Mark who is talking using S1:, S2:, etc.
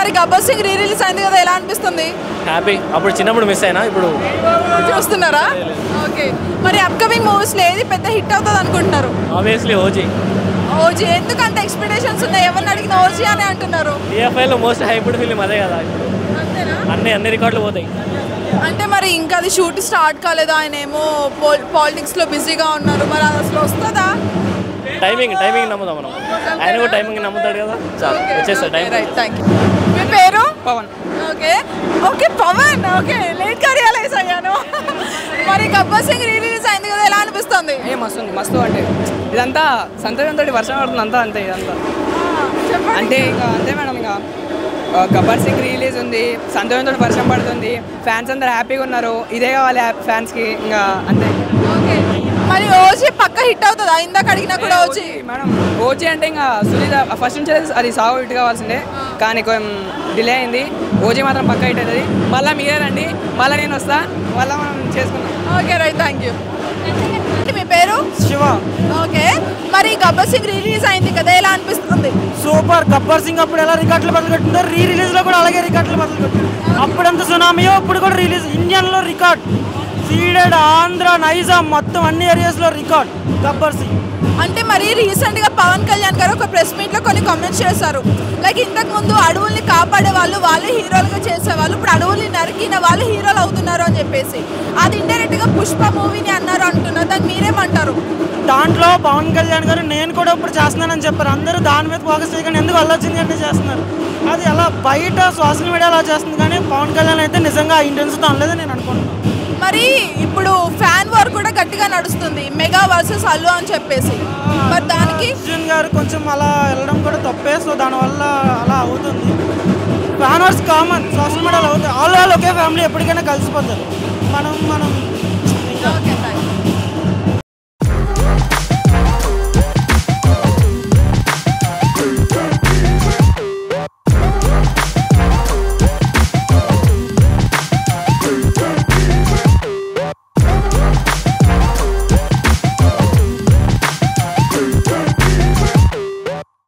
S1: మరి Gabbar Singh re release అయింది కదా, ఎలా అనిపిస్తుంది?
S2: హ్యాపీ. అప్పుడు చిన్నప్పుడు మిస్ అయినా, ఇప్పుడు
S1: చూస్తున్నారా? ఓకే. మరి అప్కమింగ్ మూవీస్లో ఏది పెద్ద హిట్ అవుతుంది అనుకుంటున్నారు?
S2: Obviously OG.
S1: ఓజీ ఎందుకంటే ఎక్స్పెక్టేషన్స్ ఉన్నాయి, ఎవరిని అడిగిన ఓజీ అని అంటున్నారు.
S2: టీఎఫ్ఐలో మోస్ట్ హైప్డ్ ఫిల్మ్ అదే కదా, అన్ని రికార్డులు పోతాయి.
S1: అంటే మరి ఇంకా అది షూట్ స్టార్ట్ కాలేదు, ఆయన ఏమో పాలిటిక్స్లో బిజీగా ఉన్నారు, మరి అది అసలు వస్తుందా?
S2: టైమింగ్ నమ్ముదాం మనం, ఆయన కూడా టైమింగ్ నమ్ముతాడు కదా, చాలా వచ్చేస్తా టైం.
S1: Right, thank you. మీ పేరు?
S3: Pavan.
S1: Okay okay Pavan. Okay, late గా రియలైజ్ అయ్యాను. మరి గబ్బర్ సింగ్ రీ రిలీజ్ అయింది కదా, ఎలా అనిపిస్తుంది?
S3: మస్తు అంటే ఇదంతా సంతోషంతో వర్షం పడుతుంది అంతా, అంతే ఇదంతా అంటే ఇంకా అంతే మేడం. ఇంకా గబ్బర్ సింగ్ రిలీజ్ ఉంది, సంతోషంతో వర్షం పడుతుంది, ఫ్యాన్స్ అందరు హ్యాపీగా ఉన్నారు, ఇదే కావాలి ఫ్యాన్స్కి, ఇంకా అంతే.
S1: ఓకే, మరి ఓజీ పక్క హిట్ అవుతుందా? ఇందాక అడిగినా కూడా ఓజీ
S3: మేడం. ఓజీ అంటే ఇంకా సునీత ఫస్ట్ నుంచి అది సాగు హిట్ కావాల్సిందే, కానీ కొంచెం డిలే అయింది. ఓజీ మాత్రం పక్క హిట్ అవుతుంది. మళ్ళీ మీరే రండి, మళ్ళీ నేను వస్తా, మళ్ళీ మనం చేసుకుందాం.
S1: Okay right, thank you. మీ పేరు?
S4: శివ.
S1: ఓకే, మరి గబ్బర్ సింగ్ రీ రిలీజ్ అయింది కదా, ఎలా అనిపిస్తుంది?
S4: సూపర్. గబ్బర్ సింగ్ అప్పుడు ఎలా రికార్డులు బదులు కట్టిందో రీ రిలీజ్ లో కూడా అలాగే రికార్డులు బదులు కట్టింది. అప్పుడంత సునామీయో ఇప్పుడు కూడా రిలీజ్. ఇండియన్లో రికార్డ్, సీడెడ్, ఆంధ్ర, నైజాం మొత్తం అన్ని ఏరియాస్లో రికార్డ్ గబ్బర్ సింగ్.
S1: అంటే మరి రీసెంట్గా పవన్ కళ్యాణ్ గారు ఒక ప్రెస్ మీట్లో కొన్ని కామెంట్స్ చేశారు. లైక్ ఇంతకు ముందు అడవుల్ని కాపాడే వాళ్ళే హీరోలుగా చేసేవాళ్ళు, ఇప్పుడు అడవుల్ని నరికిన వాళ్ళు హీరోలు అవుతున్నారు అని చెప్పేసి, అది ఇండైరెక్ట్గా పుష్ప మూవీని అన్నారు అంటున్నారు. దాన్ని మీరేమంటారు?
S4: దాంట్లో పవన్ కళ్యాణ్ గారు నేను కూడా ఇప్పుడు చేస్తున్నానని చెప్పారు. అందరూ దాని మీద ఫోకస్ చేయకుండా ఎందుకు అల్లొచ్చింది అంటే చేస్తున్నారు. అది అలా బయట సోషల్ మీడియా అలా చేస్తుంది, కానీ పవన్ కళ్యాణ్ అయితే నిజంగా ఇంటెన్స్తో అనలేదని నేను అనుకుంటున్నాను.
S1: మరి ఇప్పుడు ఫ్యాన్ వార్ కూడా గట్టిగా నడుస్తుంది, మెగా వర్సెస్ అల్లు అని చెప్పేసి, మరి దానికి
S4: అర్జున్ గారు కొంచెం అలా వెళ్ళడం కూడా తప్పే. సో దానివల్ల అలా అవుతుంది. ఫ్యాన్ వార్స్ కామన్, సోషల్ మీడియాలో అవుతాయి. ఆల్ ఒకే ఫ్యామిలీ ఎప్పటికైనా కలిసిపోతారు. మనం